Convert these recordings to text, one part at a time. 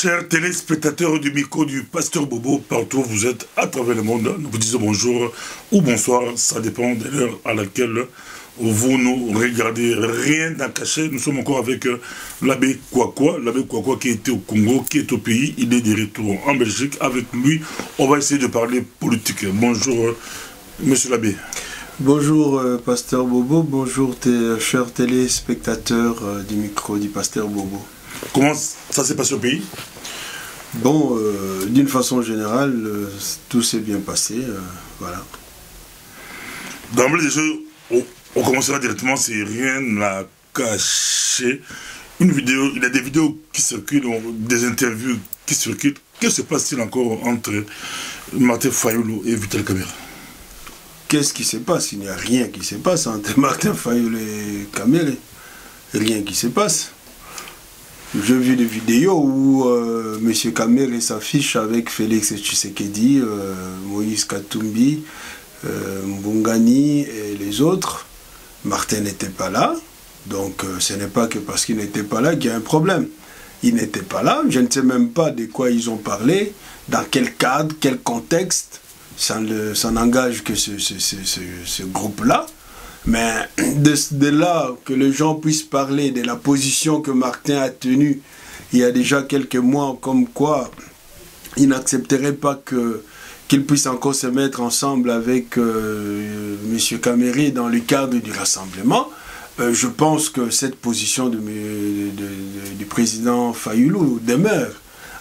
Chers téléspectateurs du micro du Pasteur Bobo, partout où vous êtes à travers le monde, nous vous disons bonjour ou bonsoir, ça dépend de l'heure à laquelle vous nous regardez. Rien d'en caché, nous sommes encore avec l'abbé Kwakwa qui était au Congo, qui est au pays, il est de retour en Belgique. Avec lui, on va essayer de parler politique. Bonjour, monsieur l'abbé. Bonjour Pasteur Bobo, bonjour chers téléspectateurs du micro du Pasteur Bobo. Comment ça s'est passé au pays? Bon, d'une façon générale, tout s'est bien passé, voilà. D'emblée, déjà, on commencera directement, c'est rien à cacher. Une vidéo, il y a des vidéos qui circulent, des interviews qui circulent. Que se passe-t-il encore entre Martin Fayulu et Vital Kamerhe? Qu'est-ce qui se passe? Il n'y a rien qui se passe entre Martin Fayulu et Kamerhe. Rien qui se passe. J'ai vu des vidéos où M. Kamerhe s'affiche avec Félix Tshisekedi, Moïse Katumbi, Mbungani et les autres. Martin n'était pas là, donc ce n'est pas que parce qu'il n'était pas là qu'il y a un problème. Il n'était pas là, je ne sais même pas de quoi ils ont parlé, dans quel cadre, quel contexte. Ça n'engage que ce groupe-là. Mais de là que les gens puissent parler de la position que Martin a tenue il y a déjà quelques mois, comme quoi il n'accepterait pas qu'il puisse encore se mettre ensemble avec M. Kamerhe dans le cadre du rassemblement, je pense que cette position du président Fayulu demeure.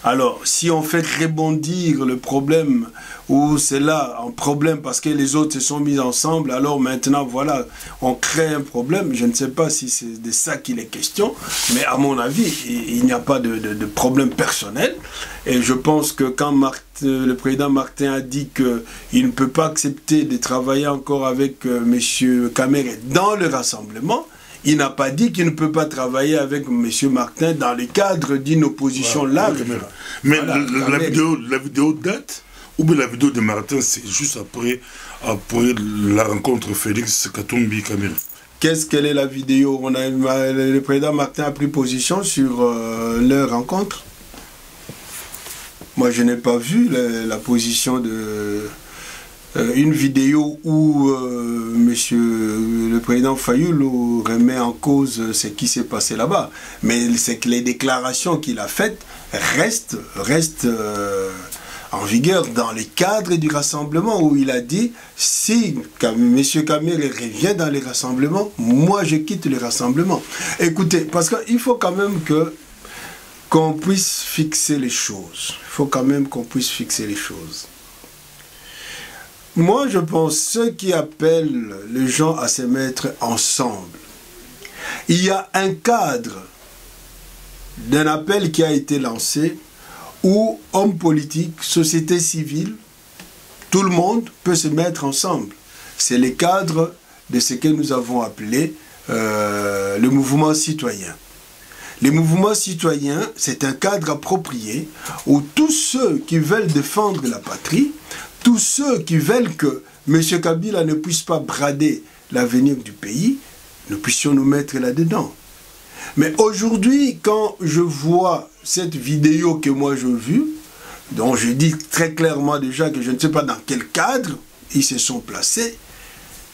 Alors, si on fait rebondir le problème, ou c'est là un problème parce que les autres se sont mis ensemble, alors maintenant, voilà, on crée un problème. Je ne sais pas si c'est de ça qu'il est question, mais à mon avis, il n'y a pas de problème personnel. Et je pense que quand le président Martin a dit qu'il ne peut pas accepter de travailler encore avec M. Kamerhe dans le rassemblement, il n'a pas dit qu'il ne peut pas travailler avec M. Martin dans le cadre d'une opposition large. Mais voilà, la vidéo date, ou bien la vidéo de Martin, c'est juste après la rencontre Félix Katumbi-Kamerhe? Quelle est la vidéo? Le président Martin a pris position sur leur rencontre. Moi, je n'ai pas vu la position de... une vidéo où le président Fayulu remet en cause ce qui s'est passé là-bas. Mais c'est que les déclarations qu'il a faites restent en vigueur dans le cadre du rassemblement où il a dit si M. Kamerhe revient dans les rassemblements, moi je quitte le rassemblement. Écoutez, parce qu'il faut quand même qu'on puisse fixer les choses. Il faut quand même qu'on puisse fixer les choses. Moi, je pense ceux qui appellent les gens à se mettre ensemble. Il y a un cadre d'un appel qui a été lancé où hommes politiques, société civile, tout le monde peut se mettre ensemble. C'est le cadre de ce que nous avons appelé le mouvement citoyen. Le mouvement citoyen, c'est un cadre approprié où tous ceux qui veulent défendre la patrie, tous ceux qui veulent que M. Kabila ne puisse pas brader l'avenir du pays, nous puissions nous mettre là-dedans. Mais aujourd'hui, quand je vois cette vidéo que moi j'ai vue, dont je dis très clairement déjà que je ne sais pas dans quel cadre ils se sont placés,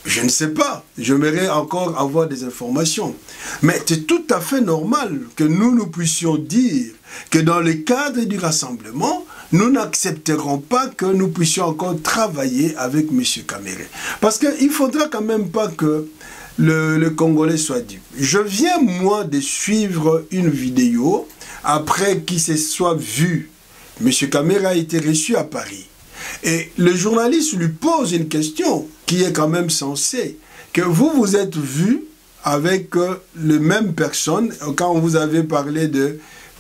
je ne sais pas, j'aimerais encore avoir des informations. Mais c'est tout à fait normal que nous puissions dire que dans le cadre du rassemblement, nous n'accepterons pas que nous puissions encore travailler avec M. Kamerhe. Parce qu'il ne faudra quand même pas que le Congolais soit dupe. Je viens, moi, de suivre une vidéo après qu'il se soit vu. M. Kamerhe a été reçu à Paris. Et le journaliste lui pose une question qui est quand même sensée. Que vous êtes vu avec les mêmes personnes quand vous avez parlé de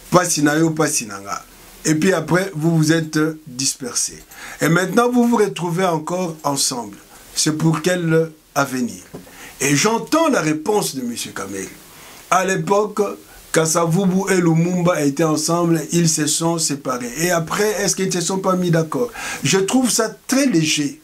Passinayo Passinanga. Et puis après, vous vous êtes dispersés. Et maintenant, vous vous retrouvez encore ensemble. C'est pour quel avenir? Et j'entends la réponse de M. Kamerhe. À l'époque, Kasavubu et Lumumba étaient ensemble, ils se sont séparés. Et après, est-ce qu'ils ne se sont pas mis d'accord? Je trouve ça très léger.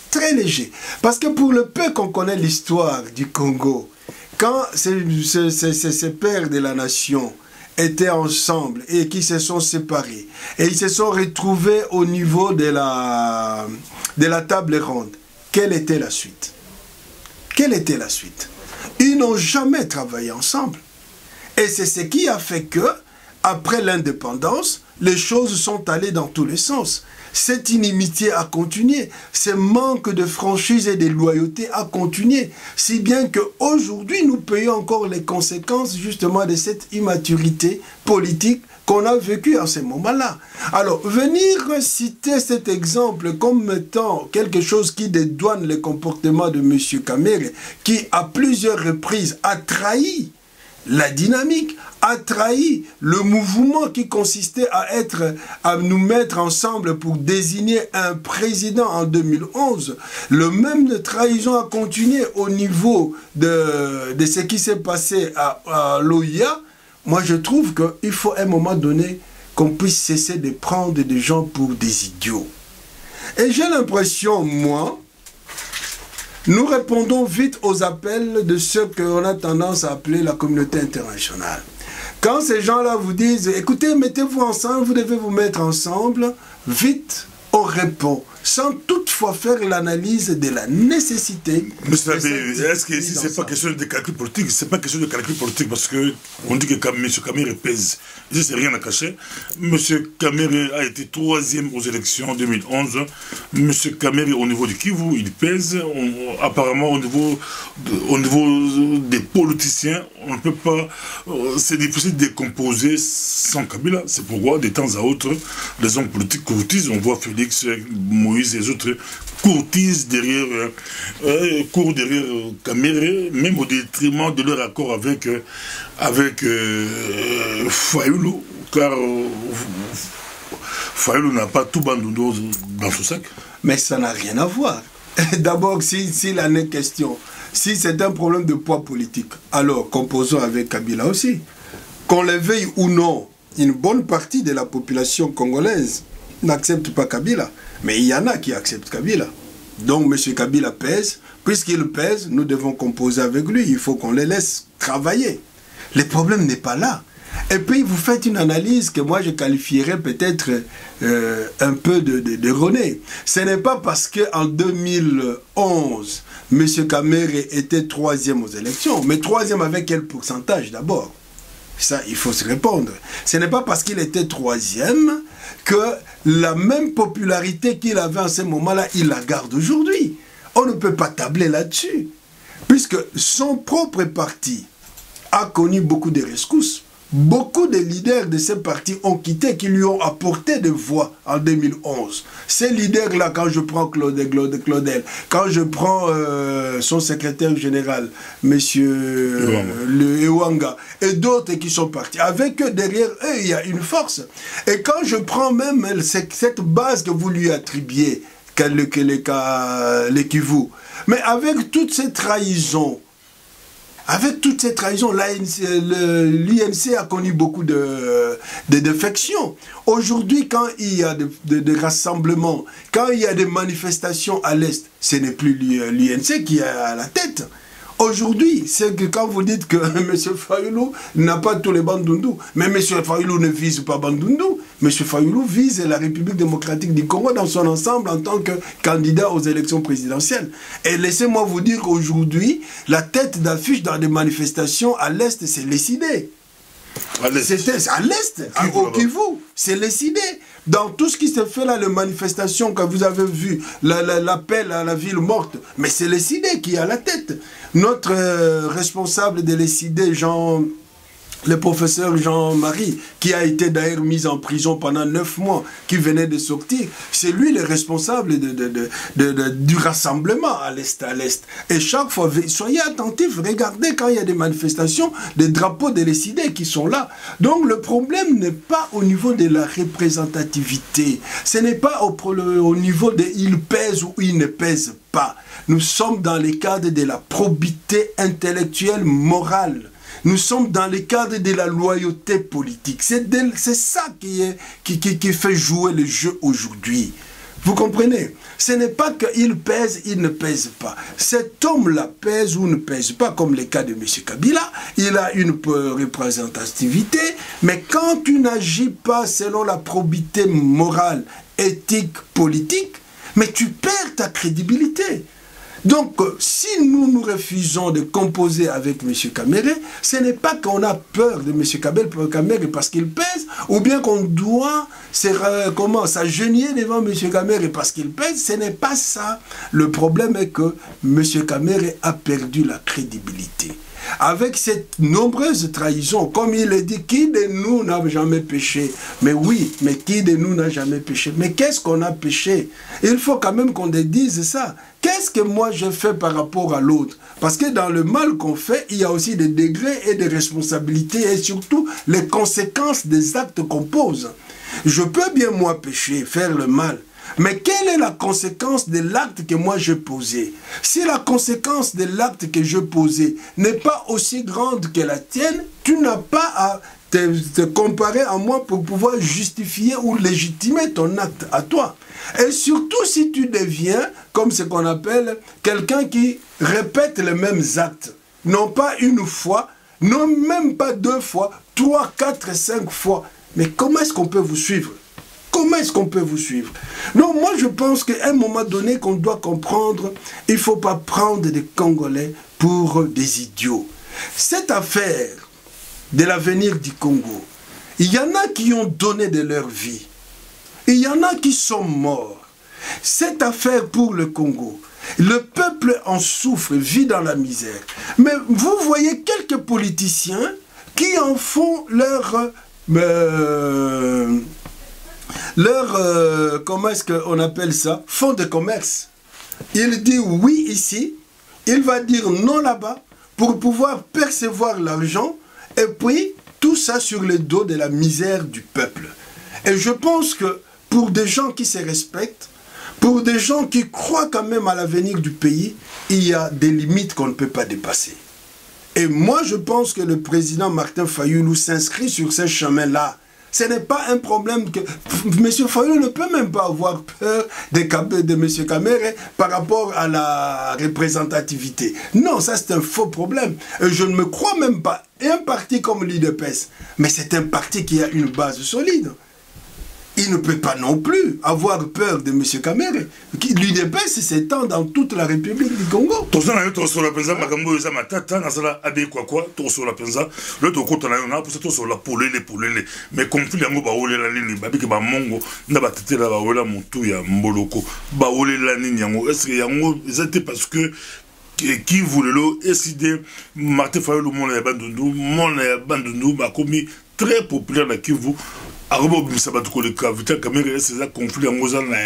Très léger. Parce que pour le peu qu'on connaît l'histoire du Congo, quand ces pères de la nation étaient ensemble et qui se sont séparés, et ils se sont retrouvés au niveau de la table ronde, quelle était la suite? Quelle était la suite? Ils n'ont jamais travaillé ensemble. Et c'est ce qui a fait que, après l'indépendance, les choses sont allées dans tous les sens. Cette inimitié a continué, ce manque de franchise et de loyauté a continué, si bien qu'aujourd'hui nous payons encore les conséquences justement de cette immaturité politique qu'on a vécue à ce moment-là. Alors, venir citer cet exemple comme mettant quelque chose qui dédouane le comportement de M. Kamere, qui à plusieurs reprises a trahi la dynamique, a trahi le mouvement qui consistait à nous mettre ensemble pour désigner un président en 2011. Le même de trahison a continué au niveau de ce qui s'est passé à l'OIA. Moi, je trouve qu'il faut à un moment donné qu'on puisse cesser de prendre des gens pour des idiots. Et j'ai l'impression, moi, nous répondons vite aux appels de ceux qu'on a tendance à appeler la communauté internationale. Quand ces gens-là vous disent, écoutez, mettez-vous ensemble, vous devez vous mettre ensemble, vite, on répond, sans toutefois faire l'analyse de la nécessité. Monsieur Abbé, est-ce que si ce n'est pas question de calcul politique, c'est pas question de calcul politique, parce qu'on dit que M. Kamere pèse, je sais rien à cacher. M. Kamere a été 3e aux élections en 2011. M. Kamere, au niveau du Kivu, il pèse. Apparemment, au niveau des politiciens, on ne peut pas. C'est difficile de composer sans Kabila. C'est pourquoi, de temps à autre, les hommes politiques courtisent. On voit Félix, Moïse et les autres courtisent derrière, courent derrière Kamere, même au détriment de leur accord avec Fayoulou, car Fayoulou n'a pas tout Bandoundo dans son sac. Mais ça n'a rien à voir. D'abord, s'il en est question, si c'est un problème de poids politique, alors composons avec Kabila aussi. Qu'on le veuille ou non, une bonne partie de la population congolaise n'accepte pas Kabila. Mais il y en a qui acceptent Kabila. Donc M. Kabila pèse. Puisqu'il pèse, nous devons composer avec lui. Il faut qu'on les laisse travailler. Le problème n'est pas là. Et puis vous faites une analyse que moi je qualifierais peut-être un peu d'erronée. Ce n'est pas parce qu'en 2011, M. Kamere était 3e aux élections. Mais 3e avec quel pourcentage d'abord? Ça, il faut se répondre. Ce n'est pas parce qu'il était 3e que la même popularité qu'il avait en ce moment-là, il la garde aujourd'hui. On ne peut pas tabler là-dessus. Puisque son propre parti a connu beaucoup de rescousses. Beaucoup de leaders de ce parti ont quitté, qui lui ont apporté des voix en 2011. Ces leaders-là, quand je prends Claudel, quand je prends son secrétaire général, M. Ewanga, et d'autres qui sont partis, avec eux, derrière eux, il y a une force. Et quand je prends même cette base que vous lui attribuez, les Kivu, mais avec toutes ces trahisons, l'UNC a connu beaucoup de défections. Aujourd'hui, quand il y a des rassemblements, quand il y a des manifestations à l'Est, ce n'est plus l'UNC qui est à la tête. Aujourd'hui, c'est que quand vous dites que M. Fayoulou n'a pas tous les Bandundu, mais M. Fayoulou ne vise pas Bandundu, M. Fayoulou vise la République démocratique du Congo dans son ensemble en tant que candidat aux élections présidentielles. Et laissez-moi vous dire qu'aujourd'hui, la tête d'affiche dans des manifestations à l'Est, c'est Lessidé. C'était à l'Est, au Kivu, c'est Lessidé. Dans tout ce qui se fait là, les manifestations que vous avez vues, l'appel à la ville morte, mais c'est Lessidé qui est à la tête. Notre responsable de Lessidé, le professeur Jean-Marie, qui a été d'ailleurs mis en prison pendant 9 mois, qui venait de sortir, c'est lui le responsable du rassemblement à l'Est. Et chaque fois, soyez attentifs, regardez quand il y a des manifestations, des drapeaux de Lessidé qui sont là. Donc le problème n'est pas au niveau de la représentativité, ce n'est pas au niveau de il pèse ou il ne pèse pas. Nous sommes dans le cadre de la probité intellectuelle, morale. Nous sommes dans le cadre de la loyauté politique. C'est ça qui fait jouer le jeu aujourd'hui. Vous comprenez? Ce n'est pas qu'il pèse, il ne pèse pas. Cet homme-là pèse ou ne pèse pas, comme le cas de M. Kabila. Il a une représentativité, mais quand tu n'agis pas selon la probité morale, éthique, politique, mais tu perds ta crédibilité. Donc, si nous refusons de composer avec M. Kamere, ce n'est pas qu'on a peur de M. Kamere parce qu'il pèse, ou bien qu'on doit s'agenouiller devant M. Kamere parce qu'il pèse. Ce n'est pas ça. Le problème est que M. Kamere a perdu la crédibilité. Avec cette nombreuse trahison, comme il est dit, qui de nous n'a jamais péché? Mais oui, mais qui de nous n'a jamais péché? Mais qu'est-ce qu'on a péché? Il faut quand même qu'on dise ça. Qu'est-ce que moi je fais par rapport à l'autre? Parce que dans le mal qu'on fait, il y a aussi des degrés et des responsabilités et surtout les conséquences des actes qu'on pose. Je peux bien moi pécher, faire le mal. Mais quelle est la conséquence de l'acte que moi j'ai posé? Si la conséquence de l'acte que je posais n'est pas aussi grande que la tienne, tu n'as pas à te comparer à moi pour pouvoir justifier ou légitimer ton acte à toi. Et surtout si tu deviens, comme ce qu'on appelle, quelqu'un qui répète les mêmes actes. Non pas une fois, non même pas 2 fois, 3, 4, 5 fois. Mais comment est-ce qu'on peut vous suivre? Comment est-ce qu'on peut vous suivre? Non, moi je pense qu'à un moment donné qu'on doit comprendre, il ne faut pas prendre des Congolais pour des idiots. Cette affaire de l'avenir du Congo, il y en a qui ont donné de leur vie. Il y en a qui sont morts. Cette affaire pour le Congo, le peuple en souffre, vit dans la misère. Mais vous voyez quelques politiciens qui en font comment est-ce qu'on appelle ça? Fonds de commerce. Il dit oui ici, il va dire non là-bas pour pouvoir percevoir l'argent et puis tout ça sur le dos de la misère du peuple. Et je pense que pour des gens qui se respectent, pour des gens qui croient quand même à l'avenir du pays, il y a des limites qu'on ne peut pas dépasser. Et moi je pense que le président Martin Fayulu s'inscrit sur ce chemin-là. Ce n'est pas un problème que... M. Fayulu ne peut même pas avoir peur de M. Kamere par rapport à la représentativité. Non, ça c'est un faux problème. Et je ne me crois même pas. Un parti comme l'UDPS, mais c'est un parti qui a une base solide. Il ne peut pas non plus avoir peur de M. Kamere. L'UDPS s'étend dans toute la République du Congo. Mais conflit yango baolela nini babiki ba mongo na batete la baolela montu ya mboloko baolela nini yango est-ce que yango c'était parce que qui voulait le décider Martin Fayulu mon ya bandundu ba komi très populaire na Kivu arabo bimisa batu ko le kavita kamera c'est ça conflit yango za na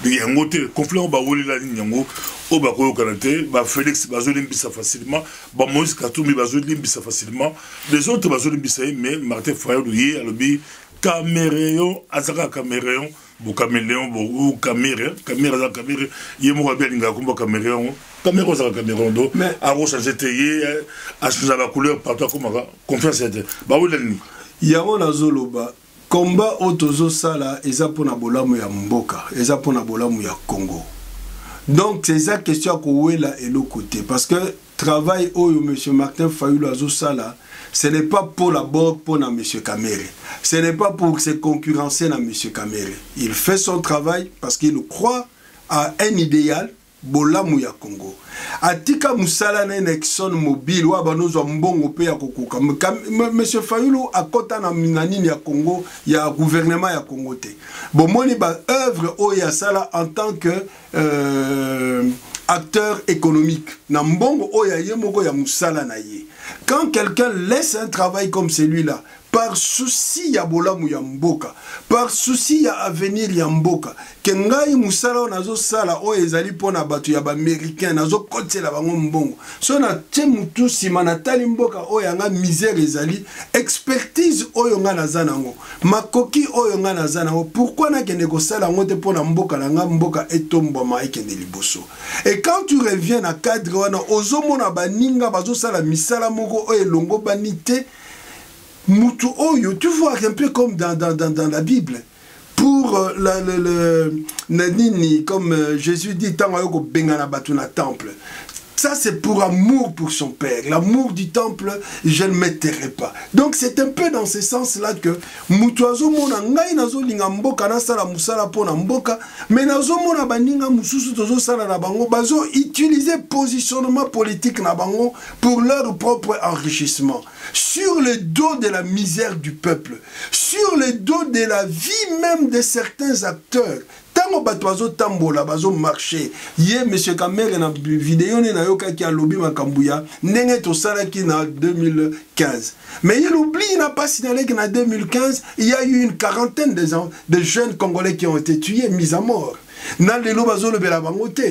yango te conflit yango baolela nini yango o ba ko kanate ba Félix bazolimbisa facilement ba Moïse Katumbi bazolimbisa facilement les autres bazolimbisa mais Martin Fayulu yé alobi caméréon azaka caméréon bo caméléon bo caméra za caméra yé mo ba belinga komba caméréon caméra za caméréon do a rechanger teye a changer la couleur partout comme confiance était ba wolani yango na zoloba combat otozo sala eza pona bolamu ya mboka eza pona bolamu ya Congo. Donc c'est ça question ko wela et l'autre côté parce que travail oyo monsieur Martin Fayulu azo sala ce n'est pas pour la borne pour na monsieur Kamere. Ce n'est pas pour se concurrencer na monsieur Kamere. Il fait son travail parce qu'il croit à un idéal bolamu ya Congo. Atika musala na Exxon Mobil wa banozo mbongo pe ya kokuka. Monsieur Fayulu akota na nini ya Congo ya gouvernement ya Congo te. Bon moni ba œuvre o ya sala en tant que acteur économique. Na mbongo o ya yemoko ya musala na ye. Quand quelqu'un laisse un travail comme celui-là, par souci ya bolamu ya mboka, par souci ya avenir ya mboka, ke ngai musala nazo sala o ezali pona batu ya ba américain nazo kotela bango mbongo. So na tie mutu sima na tali mboka o yanga misère ezali, expertise o yonga naza nango, makoki o yonga naza nango. Pourquoi na kende ko sala ngote pona mboka na nga mboka etomboma ekende liboso. Et quand tu reviens na cadre wana ozomona baninga bazo sala misala moko o elongo banite Mutu Oyo, tu vois un peu comme dans la Bible. pour comme Jésus dit, tant que bengana batuna temple. Ça, c'est pour amour pour son Père. L'amour du temple, je ne m'éterai pas. Donc, c'est un peu dans ce sens-là que Mutuazo mona ngai nazo linga mboka na sala musala pona mboka, mais nazo mona baninga mususu tozo sala na bango bazo utiliser positionnement politique na bango pour leur propre enrichissement. Sur le dos de la misère du peuple, sur le dos de la vie même de certains acteurs. Tango bato tambola bazo marché ye monsieur Kamere na vidéo ne na yoka ki alobi makambuya ndenge to sala ki na 2015, mais il oublie, il n'a pas signalé qu'en 2015 il y a eu une quarantaine de jeunes Congolais qui ont été tués, mis à mort. Na lelo bazo le bela bangote.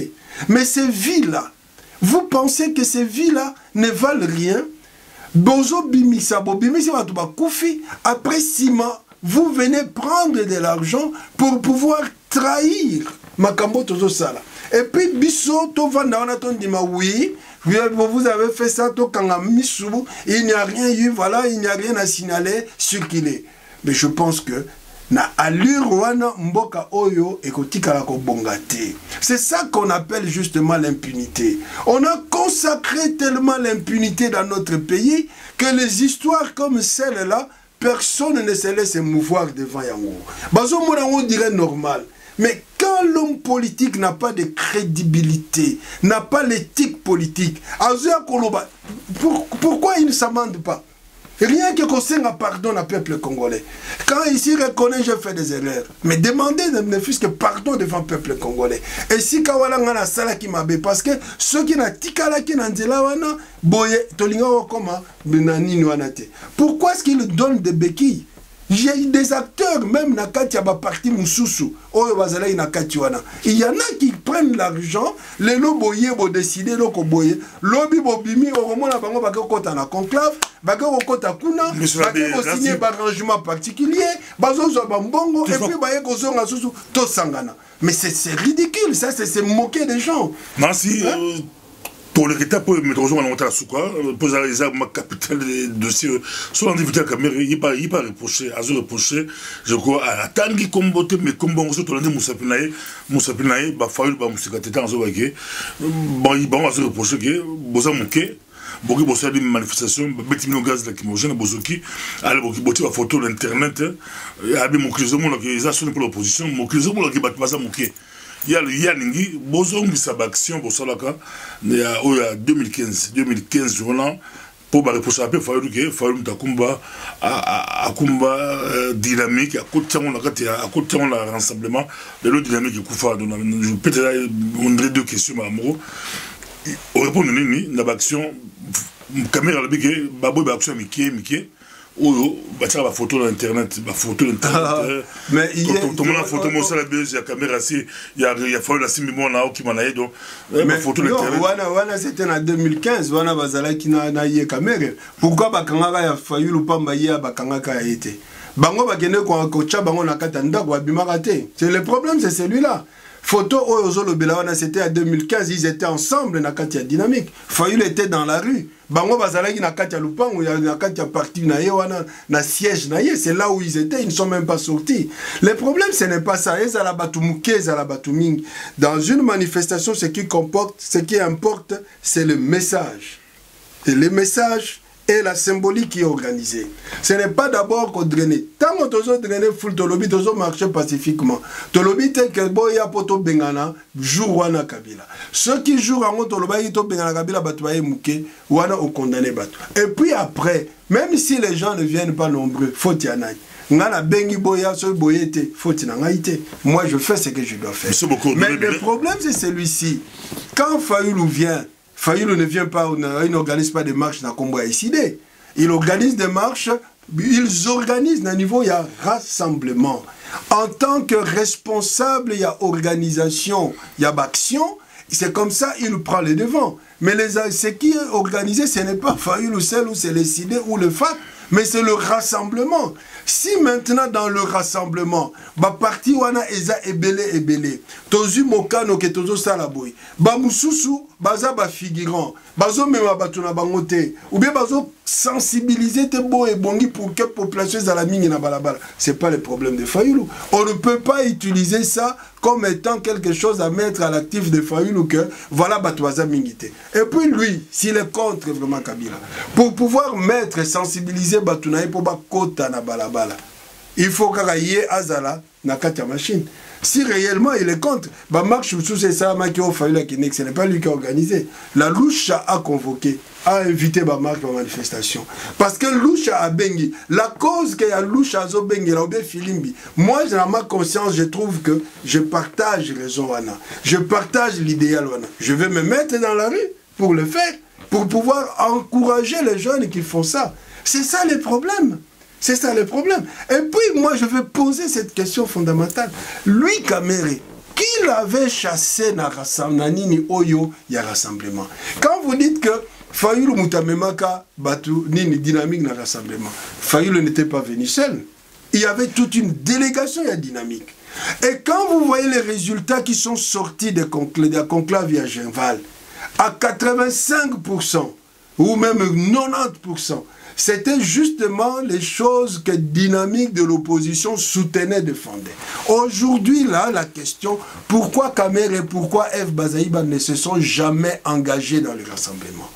Mais ces vies là, vous pensez que ces vies là ne valent rien? Bozo bimisa bo bimisa bato ba kufi après 6 mois. Vous venez prendre de l'argent pour pouvoir trahir Makambo Tozo Sala. Et puis, Bisso, Tovanda, on attend, dit, oui, vous avez fait ça, Tokangamisou, il n'y a rien eu, voilà, il n'y a rien à signaler sur qu'il est. Mais je pense que, na allure wana mboka oyo ekotika la kobongate. C'est ça qu'on appelle justement l'impunité. On a consacré tellement l'impunité dans notre pays que les histoires comme celle-là, personne ne se laisse mouvoir devant Yango. Bazo on dirait normal. Mais quand l'homme politique n'a pas de crédibilité, n'a pas l'éthique politique, pourquoi il ne s'amende pas? Rien que qu'on pardon au peuple congolais. Quand ici reconnaît j'ai fait des erreurs, mais demandez ne fût-ce que pardon devant le peuple congolais. Et si Kawala ngana sala qui m'a parce que ceux qui n'a tikala qui n'a dit là wana boye tolinga wakoma benani noanate. Pourquoi est-ce qu'il donne des béquilles? J'ai eu des acteurs, même na kati ya ba parti mususu, oyo bazala ina kati wana. Il y en a qui prennent l'argent, les loboye bo décider loko boye, lobi bo bimi oromona bango bako kota na conclave, bako kota kuna, bako signer ba arrangement particulier, bazo zo ba mbongo et puis baye ko zonga susu to sangana. Mais c'est ridicule, ça c'est moquer des gens. Merci. Pour les étapes, mais toujours à monter à Souka, pour les armes capitales de dossier, sur l'individu à Caméra, il n'est pas reproché, à se reprocher, je crois, à Tanguy Kombote, mais comme bon, surtout l'année Moussapinaï, bah, Fayoul, bah, Moussikateta, en Zouaké, bon, il va se reprocher que, Boza Mouké, Boki Bossa des manifestations, Betimino gaz lacrymogène, Bozoki, à l'époque, Boti, la photo, l'internet, Abé Mouklizomo, qui a sonné pour l'opposition, Mouklizomo, qui bat Baza Mouké. Il y a le Yaningi, Bozong, sa action pour Solaka, il y a 2015, pour repousser un peu, il faut Takumba, Akumba dynamique, à côté de la rassemblement, de l'autre dynamique qui Koufa. Peut-être on a 2 questions, Mamoro. On répond à l'action, caméra, Babo, action, Mickey. Ou bah photo sur internet, photo internet. Mais il y a photo moi ça la base, il y a caméra si il y a fallu la simimo na qui m'a aidé donc photo internet. Wana c'était en 2015, wana bazala qui na yé caméra. Pourquoi bakanga ya fayu lupamba ya bakanga ka été. Bango bakene ko kocha bango na katanda ko bimaka te. C'est le problème, c'est celui-là. Photo Oyozolo Belawana, c'était en 2015, ils étaient ensemble dans Katia Dynamique. Fayul était dans la rue. Bango Bazalaki na Katia Lupang, ou na Katia parti na siège na ye, c'est là où ils étaient, ils ne sont même pas sortis. Le problème, ce n'est pas ça. Dans une manifestation, ce qui importe, c'est le message. Et le message et la symbolique qui est organisée. Ce n'est pas d'abord qu'on draine. Tant que tu as drainé full, tu as marché pacifiquement. Tu as dit que boya poto bengana jour wana kabila. Ceux qui jouent en to loba to bengana kabila batwaye muke wana au condamné batu. Et puis après, même si les gens ne viennent pas nombreux, faut y en aller. Ngana bengi boya so boyete, faut y en aller. Moi je fais ce que je dois faire. Mais le problème c'est celui-ci. Quand Fayoulou vient, Fayoulou ne vient pas, il n'organise pas des marches dans Combo Isidé. Il organise des marches, ils organisent à niveau, il y a rassemblement. En tant que responsable, il y a organisation, il y a action. C'est comme ça, il prend les devants. Mais ce qui est organisé, ce n'est pas Fayoulou seul, ou c'est les Sidé, ou le FAC, mais c'est le rassemblement. Si maintenant dans le rassemblement, ba parti wana eza ebele, tozu mokano ke tozo salaboy, ba mususu baza ba figurant, bazo mema batu na bango te, ou bien bazo sensibiliser te bo et bongi pour que population ezala mingi na balabala. C'est pas le problème de Fayulu. On ne peut pas utiliser ça comme étant quelque chose à mettre à l'actif de Fayulu que voilà batu baza mingi te. Et puis lui, s'il est contre vraiment Kabila, pour pouvoir mettre et sensibiliser batu na pour ba kota na balabala, il faut qu'il azala na katia machine. Si réellement il est contre, bah marche sous ces samans qui ont fallu la Kinek, ce n'est pas lui qui a organisé. La Loucha a convoqué, a invité Bamark à la manifestation. Parce que Loucha a bengi. La cause qu'il y a Loucha a bengi, là, Filimbi. Moi, dans ma conscience, je trouve que je partage raison wana. Je partage l'idéal wana. Je vais me mettre dans la rue pour le faire, pour pouvoir encourager les jeunes qui font ça. C'est ça le problème. C'est ça le problème. Et puis, moi, je vais poser cette question fondamentale. Lui, Kamere, qui l'avait chassé dans Nini Oyo, il y a rassemblement. Quand vous dites que Fayulu Moutamemaka, Batu, Nini, dynamique dans rassemblement, Fayulu n'était pas venu seul. Il y avait toute une délégation, il y a dynamique. Et quand vous voyez les résultats qui sont sortis des conclaves à Genval, à 85%, ou même 90%, c'était justement les choses que Dynamique de l'opposition soutenait, défendait. Aujourd'hui, là, la question, pourquoi Kamere et pourquoi F. Bazaïba ne se sont jamais engagés dans le rassemblement?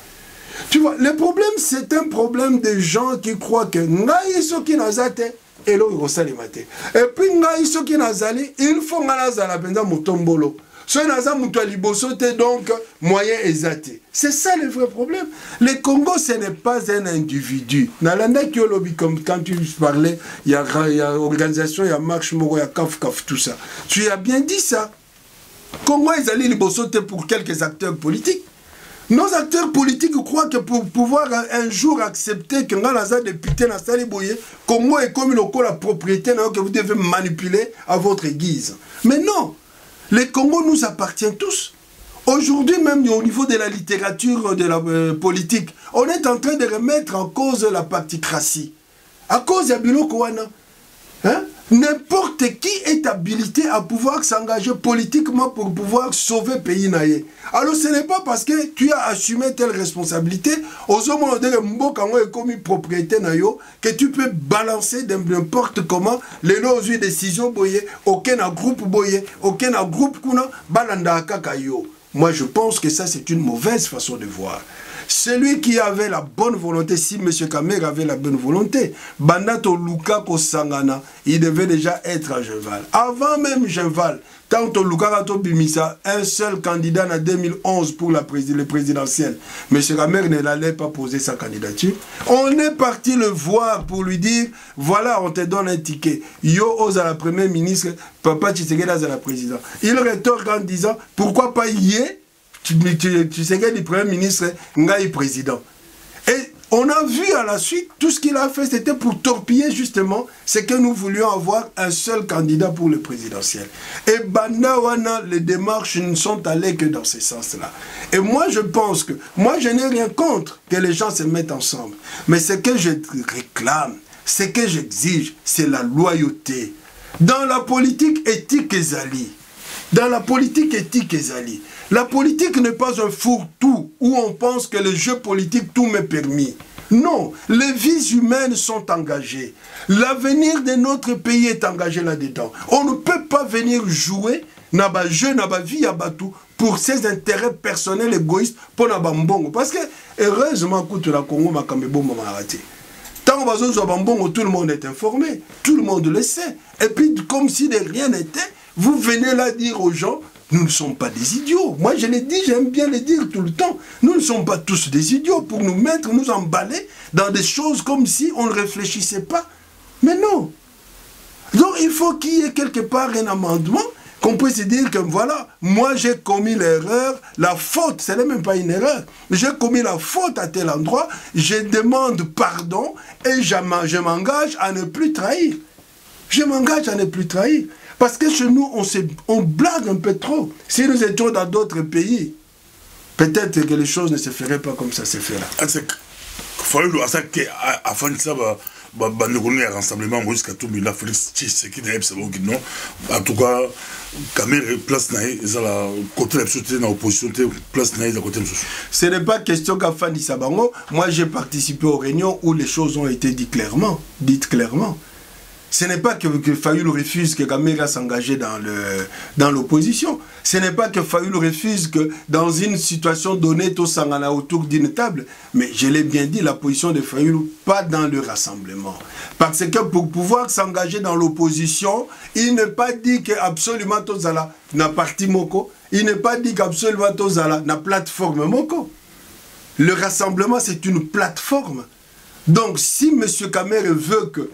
Tu vois, le problème, c'est un problème de gens qui croient que Ngaïsoki Nazate et l'autre Rosalimate. Et puis Ngaïsoki Nazali, il faut Nazala Benda Mutombolo. Ce n'est donc moyen exaté. C'est ça le vrai problème. Le Congo, ce n'est pas un individu. Nalanda Kiolobi, comme quand tu parlais, il y a organisation, il y a marche, il y a kaf, tout ça. Tu as bien dit ça. Congo, ils allaient libosoter pour quelques acteurs politiques. Nos acteurs politiques croient que pour pouvoir un jour accepter que Ngalaza député n'a pas boyé, Congo est comme la propriété que vous devez manipuler à votre guise. Mais non. Le Congo nous appartient tous. Aujourd'hui, même au niveau de la littérature, de la politique, on est en train de remettre en cause la particratie. À cause de Biloko Wana. Hein? N'importe qui est habilité à pouvoir s'engager politiquement pour pouvoir sauver le pays naïe. Alors ce n'est pas parce que tu as assumé telle responsabilité, aux hommes de comme propriété naïo, que tu peux balancer n'importe comment les lois décisions boyé, aucun groupe boyé, aucun groupe kuna balanda kakayo. Moi je pense que ça c'est une mauvaise façon de voir. Celui qui avait la bonne volonté, si M. Kamer avait la bonne volonté, Banato Luka Kosangana, il devait déjà être à Genval. Avant même Genval, tant que Luka Rato Bimisa, un seul candidat en 2011 pour le présidentiel, M. Kamer n'allait pas poser sa candidature. On est parti le voir pour lui dire, voilà, on te donne un ticket. Yo Oza la première ministre, Papa Tshisekedi à la présidente. Il rétorque en disant, pourquoi pas Yé? Tu sais que le Premier ministre Ngaï président. Et on a vu à la suite, tout ce qu'il a fait, c'était pour torpiller justement ce que nous voulions avoir un seul candidat pour le présidentiel. Et Bandawana, les démarches ne sont allées que dans ce sens-là. Et moi, je pense que, moi, je n'ai rien contre que les gens se mettent ensemble. Mais ce que je réclame, ce que j'exige, c'est la loyauté. Dans la politique éthique Ezali, dans la politique éthique Ezali, la politique n'est pas un fourre-tout où on pense que le jeu politique, tout m'est permis. Non, les vies humaines sont engagées. L'avenir de notre pays est engagé là-dedans. On ne peut pas venir jouer naba jeu, naba vie à Batou pour ses intérêts personnels égoïstes pour naba mbongo. Parce que, heureusement, quand la Congo m'a kamebo m'a raté. Tant que tout le monde est informé, tout le monde le sait. Et puis, comme si de rien n'était, vous venez là dire aux gens, nous ne sommes pas des idiots. Moi, je l'ai dit, j'aime bien le dire tout le temps. Nous ne sommes pas tous des idiots pour nous mettre, nous emballer dans des choses comme si on ne réfléchissait pas. Mais non. Donc, il faut qu'il y ait quelque part un amendement qu'on puisse se dire que voilà, moi j'ai commis l'erreur, la faute, ce n'est même pas une erreur. J'ai commis la faute à tel endroit, je demande pardon et je m'engage à ne plus trahir. Je m'engage à ne plus trahir. Parce que chez nous, on blague un peu trop. Si nous étions dans d'autres pays, peut-être que les choses ne se feraient pas comme ça se fait là. bandekoni ya rassemblement Moïse Katumbi na Félix Tshisekedi na yebisa bango non en tout cas Kamere place na ezala côté la société na opposition place na la côté mosusu. Ce n'est pas question qu'Afandisa bango. Moi j'ai participé aux réunions où les choses ont été dites clairement. Ce n'est pas que Fayoulou refuse que Kamera s'engager dans l'opposition. Ce n'est pas que Fayoulou refuse que dans une situation donnée, tout s'engana autour d'une table. Mais je l'ai bien dit, la position de Fayoulou, pas dans le rassemblement. Parce que pour pouvoir s'engager dans l'opposition, il n'est pas dit qu'absolument Tozala n'a parti Moko. Il n'est pas dit qu'absolument Tozala n'a plateforme Moko. Le rassemblement, c'est une plateforme. Donc, si M. Kamere veut que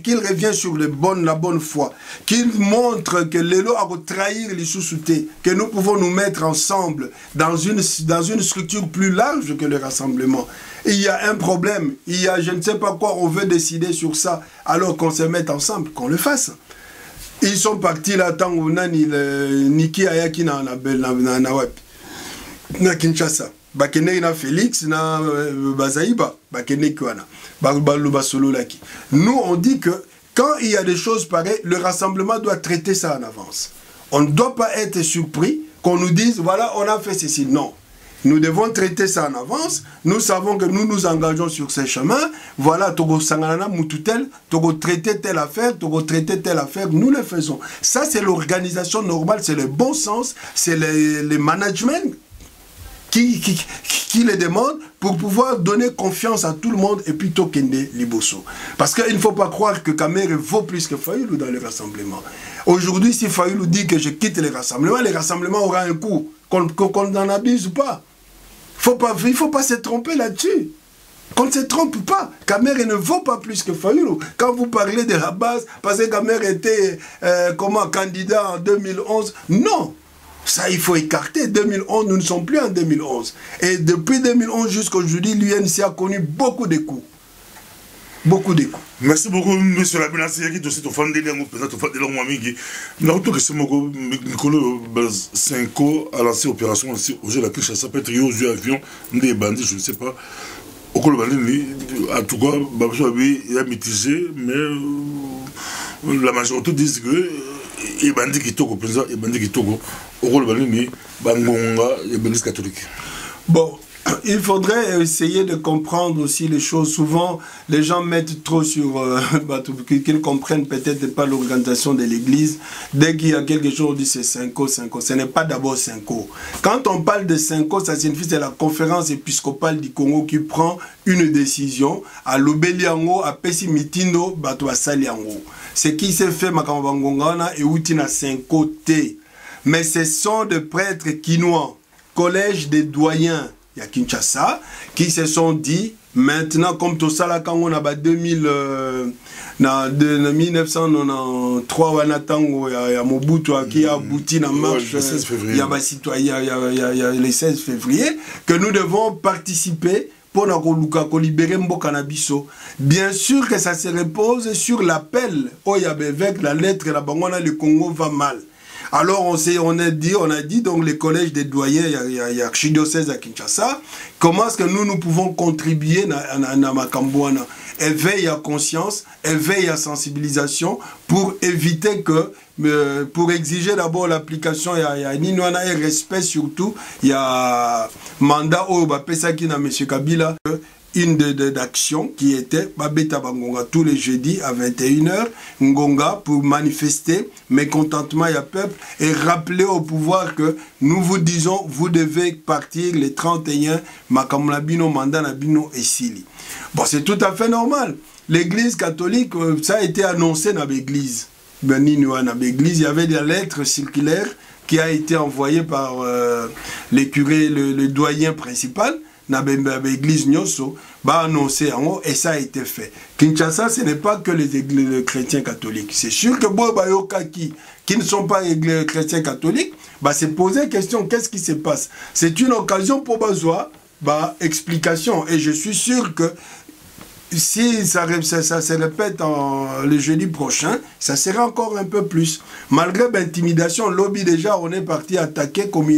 qu'il revient sur la bonne foi, qu'il montre que l'élo a trahir les sous-soutés, que nous pouvons nous mettre ensemble dans une structure plus large que le rassemblement. Il y a un problème, il y a je ne sais pas quoi, on veut décider sur ça, alors qu'on se mette ensemble, qu'on le fasse. Ils sont partis là, tant qu'on a Niki Ayaki na Kinshasa. Bakene na Félix na Bazaïba bakene kwana baluba solo laki. Nous on dit que quand il y a des choses pareilles, le rassemblement doit traiter ça en avance. On ne doit pas être surpris qu'on nous dise voilà on a fait ceci. Non, nous devons traiter ça en avance. Nous savons que nous nous engageons sur ces chemins. Voilà togo sanganana mututel togo traiter telle affaire, nous le faisons. Ça c'est l'organisation normale, c'est le bon sens, c'est le management qui les demande pour pouvoir donner confiance à tout le monde et puis Tokende Liboso. Parce qu'il ne faut pas croire que Kamere vaut plus que Fayoulou dans le rassemblement. Aujourd'hui, si Fayoulou dit que je quitte les rassemblements aura un coût, qu'on en abuse ou pas. Il ne faut pas se tromper là-dessus. Qu'on ne se trompe pas. Kamere ne vaut pas plus que Fayoulou. Quand vous parlez de la base, parce que Kamere était candidat en 2011, non. Ça, il faut écarter. 2011, nous ne sommes plus en 2011. Et depuis 2011 jusqu'à aujourd'hui, l'UNC a connu beaucoup de coups. Beaucoup de coups. Merci beaucoup, M. Labina. C'est qui doit fan de l'angle, peut-être fan de l'angle amigi. Mais en tout cas, c'est mon Nicolas Senko a lancé l'opération aussi. Aujourd'hui, la Kinshasa, ça peut être aux avions, des bandits, je ne sais pas. Au cours de en tout cas, il a mitigé, mais la majorité disent que les bandits qui toquent au président, les bandits qui toquent au rôle de Bangonga, les bandits catholiques. Bon, il faudrait essayer de comprendre aussi les choses. Souvent, les gens mettent trop sur... qu'ils comprennent peut-être pas l'organisation de l'église. Dès qu'il y a quelque chose, on dit c'est Senko. Ce n'est pas d'abord Senko. Quand on parle de Senko, ça signifie que c'est la conférence épiscopale du Congo qui prend une décision. À l'Obeliango, à Pessimitindo, Bato Saliango. Ce qui s'est fait, Makambangongana et Outina Senko T. Mais ce sont des prêtres quinois, collège des doyens, il y a Kinshasa, qui se sont dit, maintenant, comme tout ça, là, quand on a 1993, il y a Mobutu qui a abouti dans la marche, il y a le 16 février, que nous devons participer pour nous libérer Mboka Nabiso. Bien sûr que ça se repose sur l'appel, avec la lettre, la Bangona, le Congo va mal. Alors on a dit donc les collèges des doyens, il y a archidiocèse à Kinshasa, comment est-ce que nous pouvons contribuer à Makambouana, éveil à conscience, éveil à sensibilisation, pour éviter que, pour exiger d'abord l'application, il y a Ninouana et respect surtout, il y a mandat au Bapesaki na M. Kabila, une d'action qui était Babeta Bangonga tous les jeudis à 21h, Ngonga pour manifester mécontentement à peuple et rappeler au pouvoir que nous vous disons vous devez partir les 31 Makamulabino mandat Nabino et Sili. Bon, c'est tout à fait normal. L'église catholique, ça a été annoncé dans l'église. Il y avait des lettres circulaires qui a été envoyées par les curés, le doyen principal. L'église Nyoso va annoncer en haut et ça a été fait. Kinshasa, ce n'est pas que les chrétiens catholiques. C'est sûr que Bobayoka qui ne sont pas chrétiens catholiques, c'est poser la question, qu'est-ce qui se passe? C'est une occasion pour Bazoa, explication. Et je suis sûr que si ça se répète le jeudi prochain, ça sera encore un peu plus. Malgré l'intimidation, lobby déjà, on est parti attaquer comme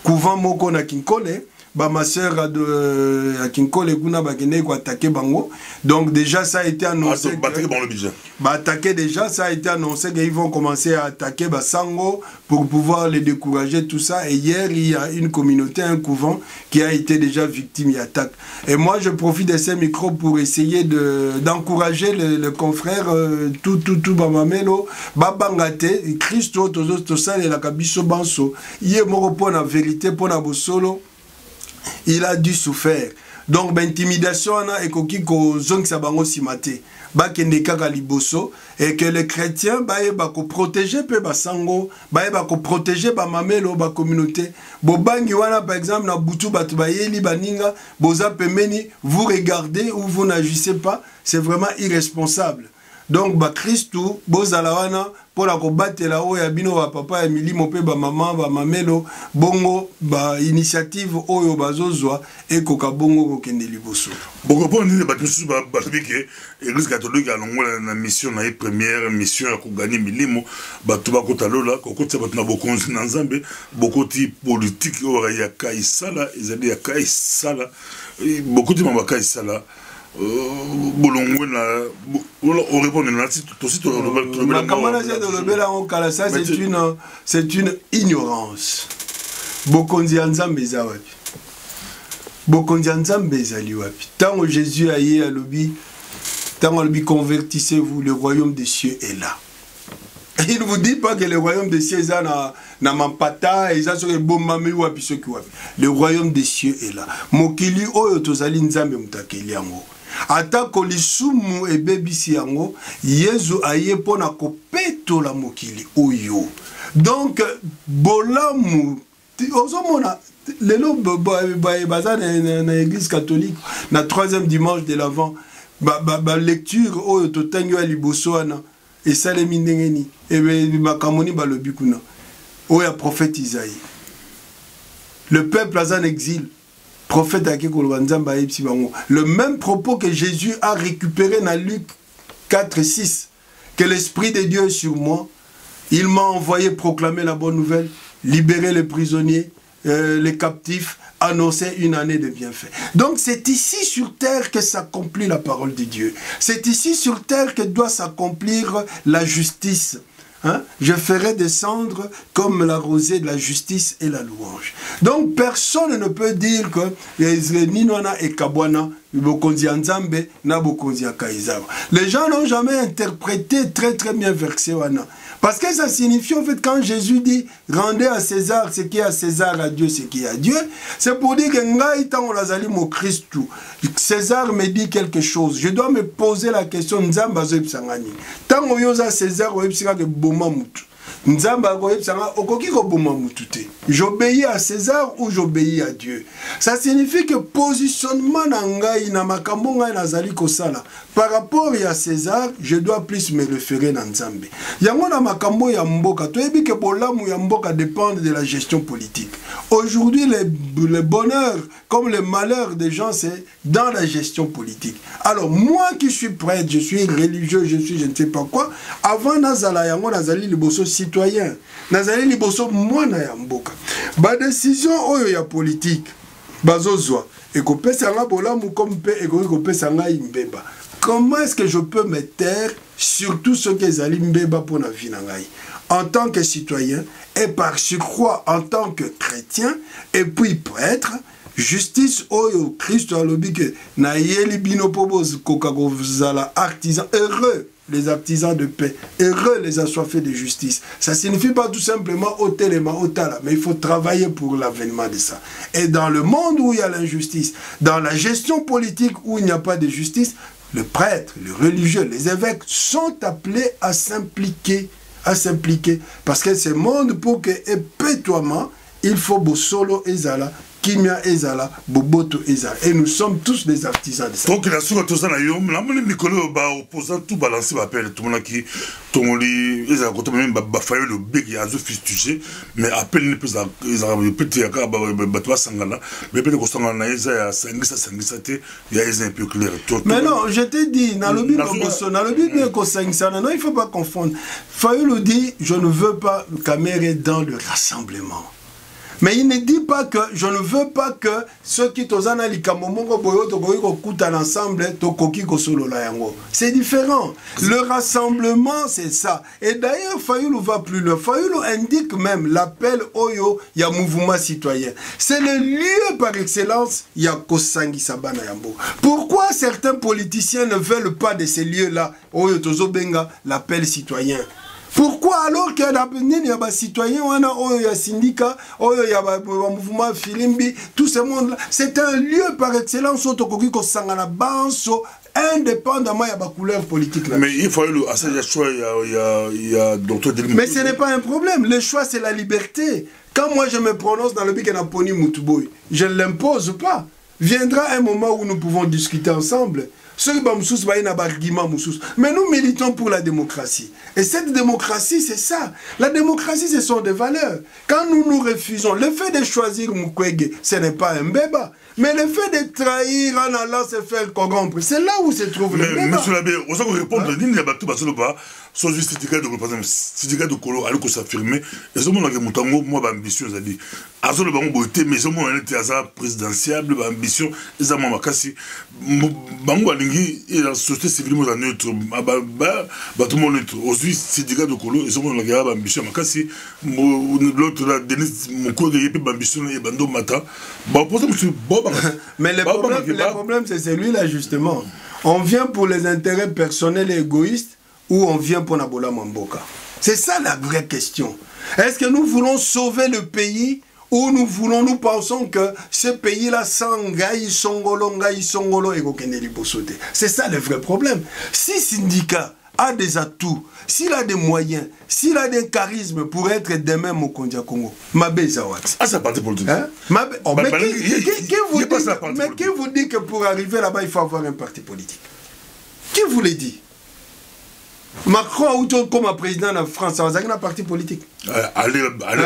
couvent Moko na Kinkole. ma sœur à Kinkole kuna bakene ko attaquer bango. Donc déjà ça a été annoncé. Attaquer déjà, ça a été annoncé qu'ils vont commencer à attaquer Basango pour pouvoir les décourager, tout ça. Et hier, il y a une communauté, un couvent qui a été déjà victime d'attaque. Et moi, je profite de ces micros pour essayer d'encourager le confrère, tout Bamamelo, Babangate, Christo, tout ça, et la Kabiso Banso. Il est mort pour la vérité, pour la Bosolo. Il a dû souffrir. Donc, l'intimidation, et ko zong sabango simate. Bakende kaka liboso et que les chrétiens ba ko protéger pe basango ba ko protéger ba mamelo ba communauté bobangi wana par exemple na butu batu ba yeli baninga boza pemeni vous regardez ou vous n'agissez pas, c'est vraiment irresponsable. Donc ba Christou bozala wana pour la combattre la o ya bino ba papa Emily mope ba maman ba mamelo bongo ba initiative oyo bazozwa et koka bongo ko kende liboso. Bongo pour ni ba tous ba que église catholique a longola na mission na première mission ya ko gagner milimo ba to ba kota lola ko kota ba na bokonzi na Nzambe bokoti politique o ya kaisala ezali ya kaisala bokoti mamba kaisala bolongwe na on répond na tout site c'est une ignorance. Bokonzi Nzambe zawapi Bokonzi Nzambe ezali wapi tango Jésus aye à lobi tango lobi convertissez-vous, le royaume des cieux est là. Il ne vous dit pas que le royaume des cieux est là na mampata et ça sur bomame wapi soki wapi. Le royaume des cieux est là. Mokili oyo tozali Nzambe mutakeli yango. Atako lisumu ebebisi yango Yezu aye pona kopetola mokili oyo. Donc bolamu ozomona lelo baza na église catholique na 3e dimanche de l'Avent ba lecture oyo totangi ya liboso wana esalemi ndenge ni ebe makamoni balobi kuna oya prophète Isaïe. Le peuple aza en exil. Prophète le même propos que Jésus a récupéré dans Luc 4:6, que l'Esprit de Dieu est sur moi, il m'a envoyé proclamer la bonne nouvelle, libérer les prisonniers, les captifs, annoncer une année de bienfaits. Donc c'est ici sur terre que s'accomplit la parole de Dieu. C'est ici sur terre que doit s'accomplir la justice. Hein? Je ferai descendre comme la rosée de la justice et la louange. Donc personne ne peut dire que Ninwana et Kabwana, les gens n'ont jamais interprété très bien verset wana. Parce que ça signifie en fait quand Jésus dit rendez à César ce qui est à César, à Dieu ce qui est à Dieu, c'est pour dire que ngai tango lazali mo Christou. César me dit quelque chose, je dois me poser la question nzamba zo epsangani. Tango yoza César o epsika ke boma mutu. Nzamba ko epsanga okoki ko boma mutu te. J'obéis à César ou j'obéis à Dieu. Ça signifie que positionnement na ngai na makambo ngai nazali kosala par rapport à César, je dois plus me référer na Nzambe. Yango na makambo ya mboka, toyebi ke bolamu ya mboka dépend de la gestion politique. Aujourd'hui, le bonheur comme le malheur des gens, c'est dans la gestion politique. Alors, moi qui suis prêtre, je suis religieux, je suis je ne sais pas quoi, avant nazala yango nazali liboso citoyen, nazali liboso mwana ya mboka. Ba décision oyo ya politique, bazozwa, ekopesa nga bolamu comme pe ekopesa nga imbeba. Comment est-ce que je peux me taire sur tout ce que zali mbeba pour na vie na ngai? En tant que citoyen et par surcroît en tant que chrétien et puis prêtre, justice oyo Christ a lobi que na yeli bino pobos kokakozala artisan heureux les artisans de paix, heureux les assoiffés de justice. Ça ne signifie pas tout simplement au téléma, au tala, mais il faut travailler pour l'avènement de ça. Et dans le monde où il y a l'injustice, dans la gestion politique où il n'y a pas de justice, le prêtre, le religieux, les évêques sont appelés à s'impliquer, parce que ce monde pour que épétoiement, il faut Bosolo Ezala, Kimia Ezala, Boboto Ezala. Et nous sommes tous des artisans de ça. Donc la sourate tout ça na yom, la moni mikolo ba opposant tout balancer ba appel tout le monde qui tomoli Ezala côté même ba fayo le bec ya zo fistuché, mais appel ne peut Ezala petit ya ka ba toi sangala, mais peut ko sangala na Ezala sangisa te ya un peu clair. Mais non, je te dis na lobi boso na lobi ne ko sangisa non, il faut pas confondre. Fayo le dit, je ne veux pas camérer dans le rassemblement. Mais il ne dit pas que je ne veux pas que ceux qui tozana likamomongo boyo tokoki kokutana ensemble tokoki kosolola yango. C'est différent. Le rassemblement c'est ça. Et d'ailleurs Fayulu va plus loin. Fayulu indique même l'appel oyo ya mouvement citoyen. C'est le lieu par excellence ya kosangi sabana yambo. Pourquoi certains politiciens ne veulent pas de ces lieux-là oyo tozo benga l'appel citoyen? Pourquoi alors qu'il y a des citoyens, il y a syndicat, il y a mouvement Filimbi, tout ce monde-là, c'est un lieu par excellence indépendamment de la couleur politique. Mais il faut le choix, il y a docteur Denis. Mais ce n'est pas un problème, le choix c'est la liberté. Quand moi je me prononce dans le Bikenaponi Moutouboy, je ne l'impose pas. Viendra un moment où nous pouvons discuter ensemble. Mais nous militons pour la démocratie. Et cette démocratie, c'est ça. La démocratie, ce sont des valeurs. Quand nous nous refusons, le fait de choisir Mukwege, ce n'est pas un bébat. Mais le fait de trahir en allant se faire corrompre, c'est là où se trouve le débat. Monsieur l'abbé, on sait qu'on répond de l'île, il y a tout le soit juste syndicat de Kolo, alors que s'affirmer, et ce moment-là, moi, ambition, c'est-à-dire, à ce moment mais ce moment-là, il y a présidentiable, ambition, et ça m'a cassé. Bango Alingi, et la société civile, moi, neutre, tout le monde neutre. Aujourd'hui, syndicat de Kolo, et ce moment-là, il y a ambition, m'a cassé. L'autre, là, Denis, mon collègue, il y a ambition, et Bando Mata. Mais le problème, c'est celui-là, justement. On vient pour les intérêts personnels et égoïstes, ou on vient pour Nabola Mamboka? C'est ça la vraie question. Est-ce que nous voulons sauver le pays ou nous pensons que ce pays-là sans Ngaï Songolo et Gokeneli Bosote? C'est ça le vrai problème. Si syndicat a des atouts, s'il a des moyens, s'il a des charismes pour être demain Mokondia Congo, Mabé Zawat. Ah, c'est parti politique. Hein? Mais qui vous dit que pour arriver là-bas, il faut avoir un parti politique? Qui vous l'a dit? Macron, ou comme président de France, a un parti politique. Allez,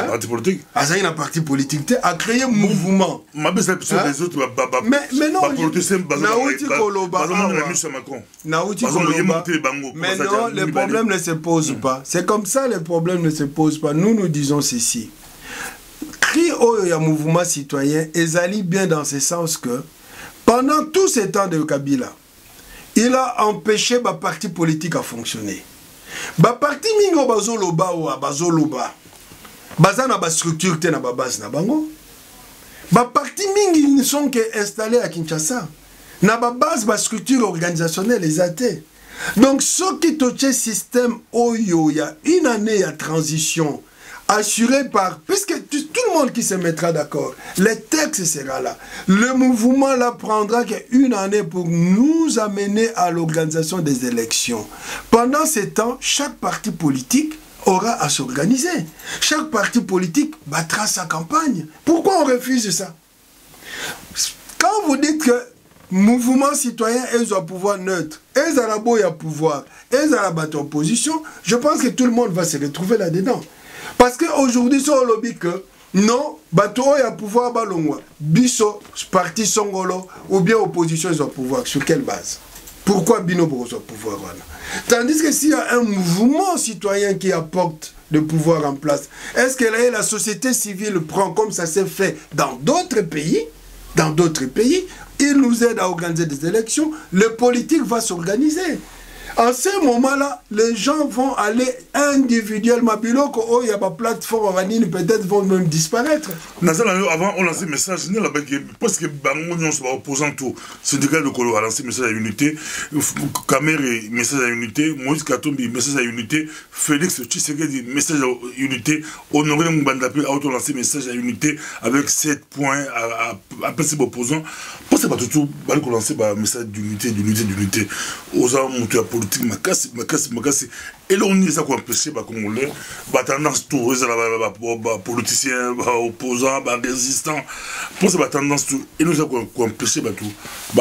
parti politique. A un parti politique, a créé un mouvement. Mais non, le problème ne se pose pas. C'est comme ça, le problème ne se pose pas. Nous disons ceci. Cri au mouvement citoyen, Ezali bien dans ce sens que pendant tout ce temps de Kabila, il a empêché le parti politique à fonctionner. Le parti mingo bazoloba ou bazoloba, bazana ba structure te na ba base na bango. Le parti mingi ne sont que installés à Kinshasa. Na ba base ba structure organisationnelle les athées. Donc ce qui touche système oyo, il y a une année à transition assuré par, puisque tout le monde qui se mettra d'accord, le texte sera là. Le mouvement là prendra qu'une année pour nous amener à l'organisation des élections. Pendant ce temps, chaque parti politique aura à s'organiser. Chaque parti politique battra sa campagne. Pourquoi on refuse ça? Quand vous dites que mouvement citoyen, ils ont pouvoir neutre, ils ont un pouvoir, ils ont battu opposition, je pense que tout le monde va se retrouver là-dedans. Parce qu'aujourd'hui, sur le lobby que non, bateau y a pouvoir balongwa, biso, parti songolo, ou bien opposition, ils ont pouvoir. Sur quelle base? Pourquoi Bino Bozo a pouvoir? Tandis que s'il y a un mouvement citoyen qui apporte le pouvoir en place, est-ce que là, la société civile prend comme ça s'est fait dans d'autres pays? Dans d'autres pays, il nous aide à organiser des élections, le politique va s'organiser. En ce moment-là, les gens vont aller individuellement. Il y a pas plateforme, peut-être vont même disparaître. Avant, on lançait un message, parce que Bango sont opposants tout. Syndicat de Kolo a lancé un message à unité, Kamere, message à unité, Moïse Katumbi, message à unité, Félix Tshisekedi, message à unité, Honoré Mbandapi a lancé un message à unité avec 7 points à passer opposants. Parce que pas tout le monde lancé un message d'unité. Aux hommes, politique, makasi. Et là, on est ça qu'on empêche, Congolais, tendance tout, les politiciens, opposants, résistants. Pour cette tendance tout, et nous, ça qu'on empêche, tout,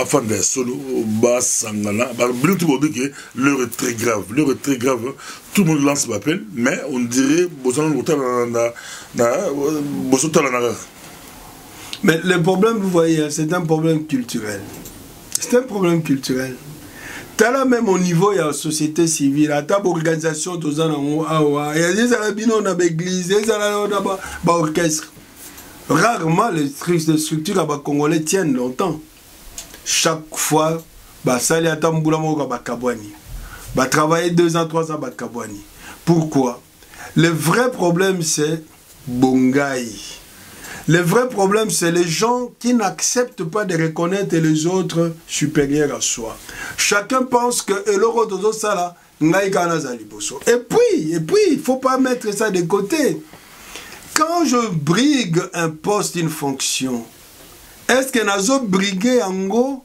fan de solo, sangala, l'heure est très grave. L'heure est très grave. Tout le monde lance l'appel, mais on dirait, mais le problème, vous voyez, c'est un problème culturel. C'est un problème culturel. Là même au niveau de la société civile, à ta organisation, il y a des arabines, on a l'église, des orchestre. Rarement les structures congolais tiennent longtemps. Chaque fois, ça les attend bakabwani. Travailler 2 ans, 3 ans bakabwani. Pourquoi? Le vrai problème c'est Bongaï. Le vrai problème c'est les gens qui n'acceptent pas de reconnaître les autres supérieurs à soi. Chacun pense que l'autre ça et puis il ne faut pas mettre ça de côté. Quand je brigue un poste, une fonction, est-ce que nazo briguer ango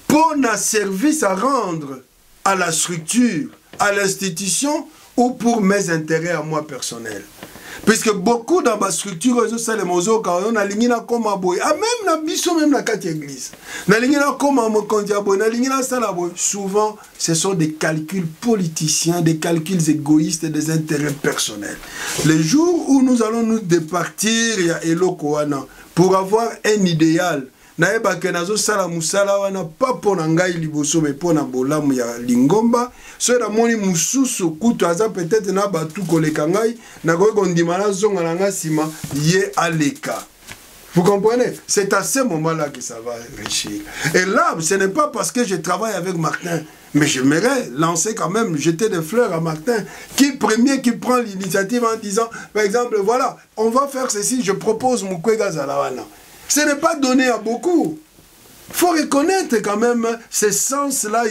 pour un service à rendre à la structure, à l'institution ou pour mes intérêts à moi personnels? Puisque beaucoup dans ma structure, on a ligné comme un boy. Ah, même la biso, même la carte église. Souvent, ce sont des calculs politiciens, des calculs égoïstes et des intérêts personnels. Le jour où nous allons nous départir, il y a Elokoana, pour avoir un idéal. Naeba ke nazo sala musala wana pas pour ngai liboso mais pour na bolamu ya lingomba so na moni mususu kutu aza peut-être na batu koleka ngai na ko kondima na zonga na ngasima ye aleka. Vous comprenez? C'est à ce moment-là que ça va réussir. Et là, ce n'est pas parce que je travaille avec Martin, mais j'aimerais lancer quand même, jeter des fleurs à Martin, qui prend l'initiative en disant, par exemple, voilà, on va faire ceci, je propose Mukwege Zalawana. Ce n'est pas donné à beaucoup. Il faut reconnaître quand même ces sens-là,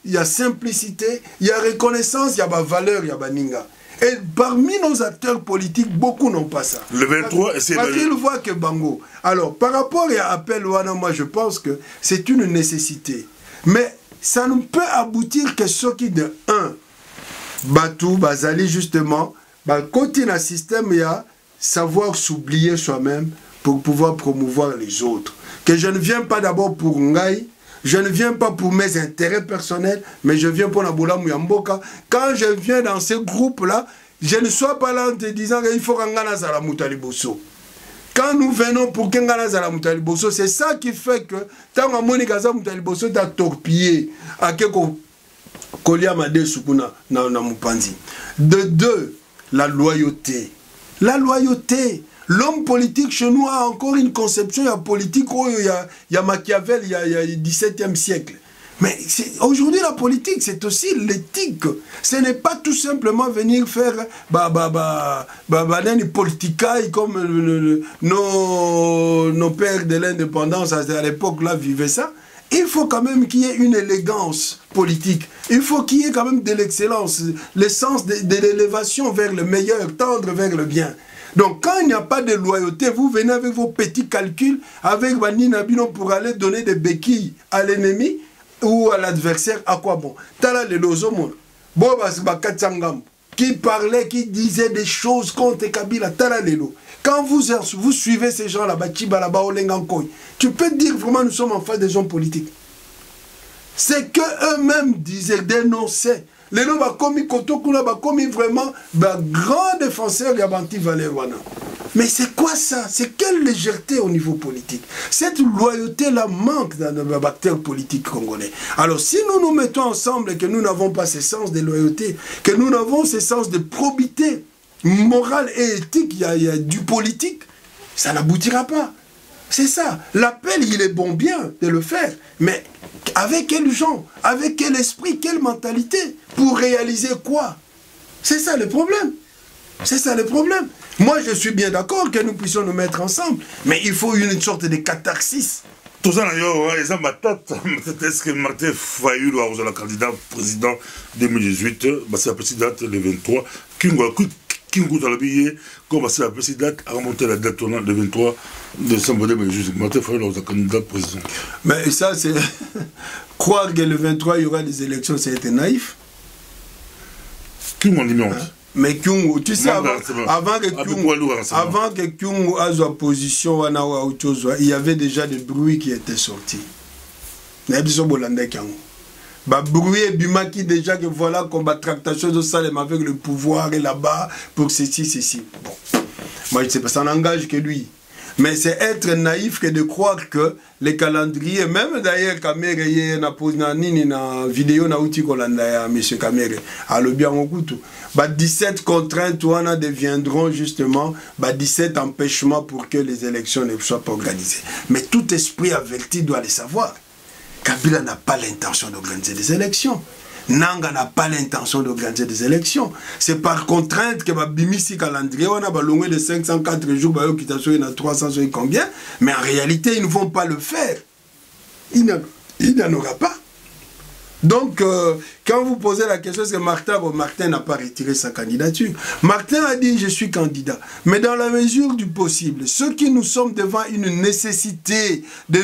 il y a simplicité, il y a reconnaissance, il y a valeur, il y a baninga. Et parmi nos acteurs politiques, beaucoup n'ont pas ça. Le 23, c'est... Parce qu'ils voient que Bango. Alors, par rapport à Appel Wana, moi je pense que c'est une nécessité. Mais ça ne peut aboutir que ce qui de 1, Batou, Bazali justement, continue un système, il y a savoir s'oublier soi-même, pour pouvoir promouvoir les autres. Que je ne viens pas d'abord pour Ngai, je ne viens pas pour mes intérêts personnels, mais je viens pour Naboula Mouyamboka. Quand je viens dans ce groupe-là, je ne sois pas là en te disant qu'il faut Kangana Zala Moutaliboso. Quand nous venons pour Kangana Zala Moutaliboso, c'est ça qui fait que tant que Monika Zala Moutaliboso t'a torpillé à Keko Kolia Made Sukuna na Mupanzi. De 2, la loyauté. La loyauté. L'homme politique chez nous a encore une conception, il y a politique, il y a Machiavel, il y a 17e siècle. Mais aujourd'hui, la politique, c'est aussi l'éthique. Ce n'est pas tout simplement venir faire une politique comme nos pères de l'indépendance à l'époque là vivaient ça. Il faut quand même qu'il y ait une élégance politique. Il faut qu'il y ait quand même de l'excellence, le sens de l'élévation vers le meilleur, tendre vers le bien. Donc, quand il n'y a pas de loyauté, vous venez avec vos petits calculs, avec Vanina Bino pour aller donner des béquilles à l'ennemi ou à l'adversaire. À quoi bon? Tala le lozomon. Bobas Bakatsangam, qui parlait, qui disait des choses contre Kabila. Tala lelo. Quand vous suivez ces gens-là, tu peux dire vraiment nous sommes en face des hommes politiques. C'est qu'eux-mêmes disaient, dénonçaient. Les gens commis Kotokuna, commis vraiment grand défenseur de Banti Valerwana. Mais c'est quoi ça? C'est quelle légèreté au niveau politique? Cette loyauté-là manque dans nos acteurs politiques congolais. Alors si nous nous mettons ensemble et que nous n'avons pas ce sens de loyauté, que nous n'avons ce sens de probité morale et éthique, il y a du politique, ça n'aboutira pas. C'est ça. L'appel, il est bon bien de le faire. Mais avec quel gens? Avec quel esprit? Quelle mentalité? Pour réaliser quoi? C'est ça le problème. C'est ça le problème. Moi, je suis bien d'accord que nous puissions nous mettre ensemble. Mais il faut une sorte de catharsis. Tout ça, est-ce que Martin Fayulu, le candidat président 2018, c'est la petite date, le 23, Kingo dans le billet, comme c'est la petite date, a remonté la date le 23 décembre 2018. Martin Fayulu, le candidat président. Mais ça, c'est... Croire que le 23, il y aura des élections, c'était naïf. Kingo, on dit non. Mais Kyungu, tu sais, avant que Kyungu ait sa position, il y avait déjà des bruits qui étaient sortis. Il y a des bruits qui déjà que voilà qu'on va tractation de Salem avec le pouvoir et là-bas pour ceci. Bon. Moi, je ne sais pas, ça n'engage que lui. Mais c'est être naïf que de croire que les calendriers, même d'ailleurs, Kamere, na vidéo na outi kolanda ya M. Kamere, à le bien au couteau. 17 contraintes deviendront justement 17 empêchements pour que les élections ne soient pas organisées. Mais tout esprit averti doit le savoir. Kabila n'a pas l'intention d'organiser des élections. Nanga n'a pas l'intention d'organiser des élections. C'est par contrainte que Bimisi calendrier, on a ballonné de 504 jours, qui a 300 combien, mais en réalité, ils ne vont pas le faire. Il n'y en aura pas. Donc, quand vous posez la question, est-ce que Martin n'a pas retiré sa candidature? Martin a dit, je suis candidat. Mais dans la mesure du possible, ceux qui nous sommes devant une nécessité de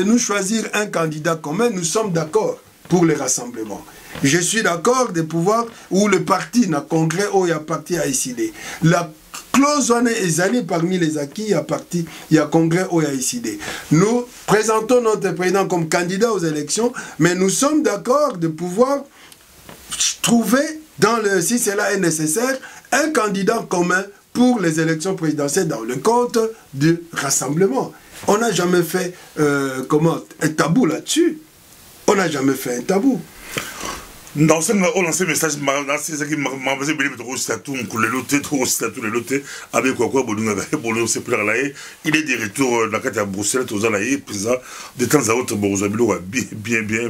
nous choisir un candidat commun, nous sommes d'accord pour le rassemblement. Je suis d'accord de pouvoir, où le parti n'a congrès, où il y a parti à décider. La clause on est allée parmi les acquis, il y a congrès, où il y a décidé. Nous présentons notre président comme candidat aux élections, mais nous sommes d'accord de pouvoir trouver, si cela est nécessaire, un candidat commun pour les élections présidentielles dans le compte du rassemblement. On n'a jamais fait un tabou là-dessus. On n'a jamais fait un tabou. Dans ce cas, on lance un message, il est de retour dans la Bruxelles, de temps à autre, bien, mais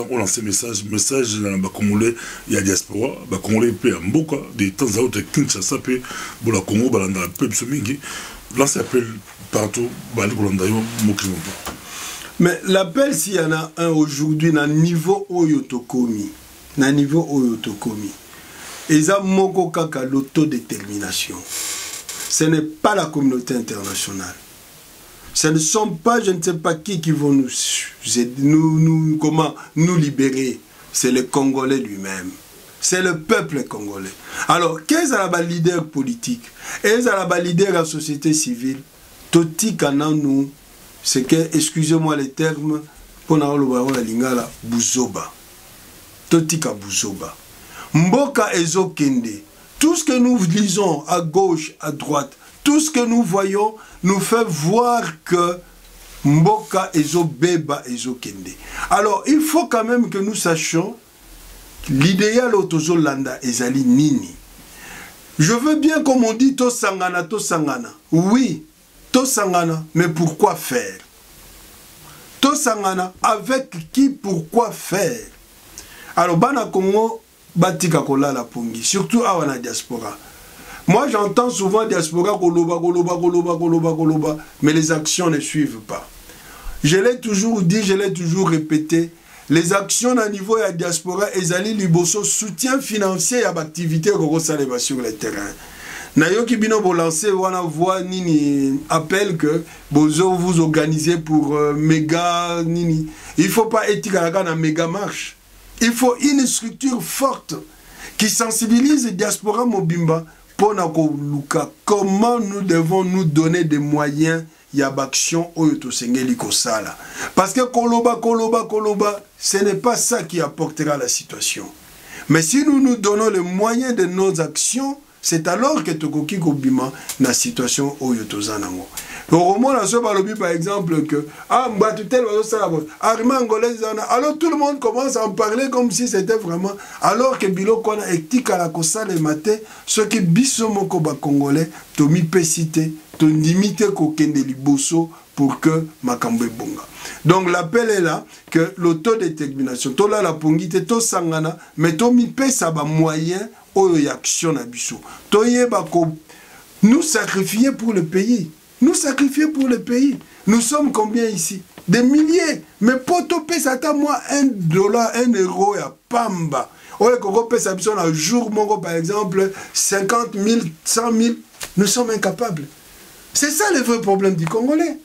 on lance un message, il y a diaspora, de temps à autre, Kinshasa, la Congo, la peuple, lance appel partout, mais l'appel, s'il y en a un aujourd'hui, dans le niveau Oyotokomi, et ça, moko kaka l'autodétermination. Ce n'est pas la communauté internationale. Ce ne sont pas, je ne sais pas qui vont nous libérer. C'est le Congolais lui-même. C'est le peuple congolais. Alors, qu'est-ce que les leaders politiques? Qu'est-ce que les leaders de la société civile? Toti kanan nous. C'est que, excusez-moi les termes, pour la lingala, Buzoba. Totika Buzoba. Mboka Ezo Kende. Tout ce que nous lisons à gauche, à droite, tout ce que nous voyons nous fait voir que Mboka Ezo Beba Ezo Kende. Alors, il faut quand même que nous sachions l'idéal Otozo Landa Ezali Nini. Je veux bien, comme on dit, Tosangana. Oui. Tosangana, mais pourquoi faire? Tosangana, avec qui, pourquoi faire? Alors, Bana Congo, Batika Kola la Pongi, surtout à la diaspora. Moi, j'entends souvent diaspora, Goloba, mais les actions ne suivent pas. Je l'ai toujours dit, je l'ai toujours répété, les actions à niveau de la diaspora, Ezali Liboso, soutien financier à l'activité sur le terrain. Nayoki bino bo lancer wana voix nini appelle que bozo vous organisez pour méga nini. Il faut pas être na méga marche. Il faut une structure forte qui sensibilise la diaspora mobimba pour luka. Comment nous devons nous donner des moyens yabaction oyoto sengeli kosala. Parce que koloba, ce n'est pas ça qui apportera la situation. Mais si nous nous donnons les moyens de nos actions, c'est alors que Tokoki Kobima na situation Oyotozanango. Au par exemple que alors tout le monde commence à en parler comme si c'était vraiment alors que Biloko na etika la kosa le matin ce qui bisomoko ba congolais to mi pesité to limité ko kende liboso pour que makambe bonga. Donc l'appel est là que l'autodétermination to la pongité to sangana mais to mi pesa ba moyen oyo action na biso. To yeba ko nous sacrifier pour le pays. Nous sacrifier pour le pays. Nous sommes combien ici? Des milliers. Mais pour topé, ça t'a moi $1, €, à Pamba. Oye, koko pesa un jour, par exemple, 50 000, 100 000. Nous sommes incapables. C'est ça le vrai problème du Congolais.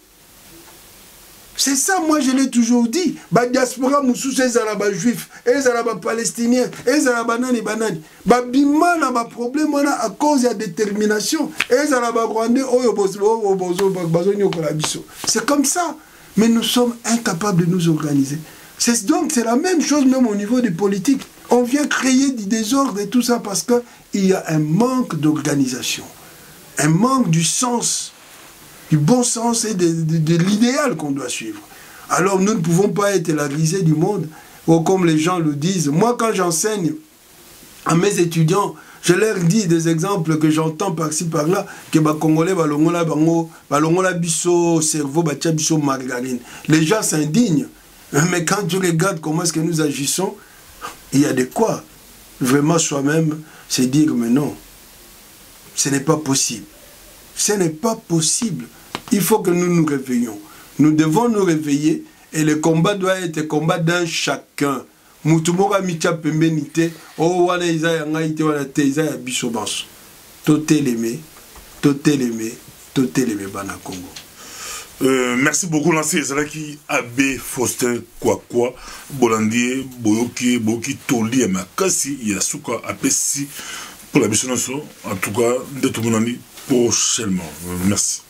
C'est ça, moi je l'ai toujours dit. Ba diaspora moussous, c'est alaba juif, c'est alaba palestinien, c'est alaba nani banani. Ba bima na ba problème à cause de la détermination. C'est alaba rwandais, c'est comme ça. Mais nous sommes incapables de nous organiser. Donc c'est la même chose même au niveau des politiques. On vient créer du désordre et tout ça parce qu'il y a un manque d'organisation. un manque du sens, du bon sens et de l'idéal qu'on doit suivre. Alors nous ne pouvons pas être la risée du monde, ou comme les gens le disent. Moi, quand j'enseigne à mes étudiants, je leur dis des exemples que j'entends par-ci par-là, que les Congolais balongola biso cerveau, batia biso margarine. Les gens s'indignent. Mais quand tu regardes comment est-ce que nous agissons, il y a de quoi vraiment soi-même se dire, mais non, ce n'est pas possible. Ce n'est pas possible. Il faut que nous nous réveillons. Nous devons nous réveiller et le combat doit être le combat d'un chacun. Mutumora micha pembenite, oh wana iza yanga ite wana te iza ya biso banso. Toteleme bana Congo. Merci beaucoup Nancy Ezalaki Abbé Faustin Kwakwa Bolandi Boyoki Toli et Makasi Yasuka Apesi pour la mission en tout cas de tout le monde prochainement. Merci.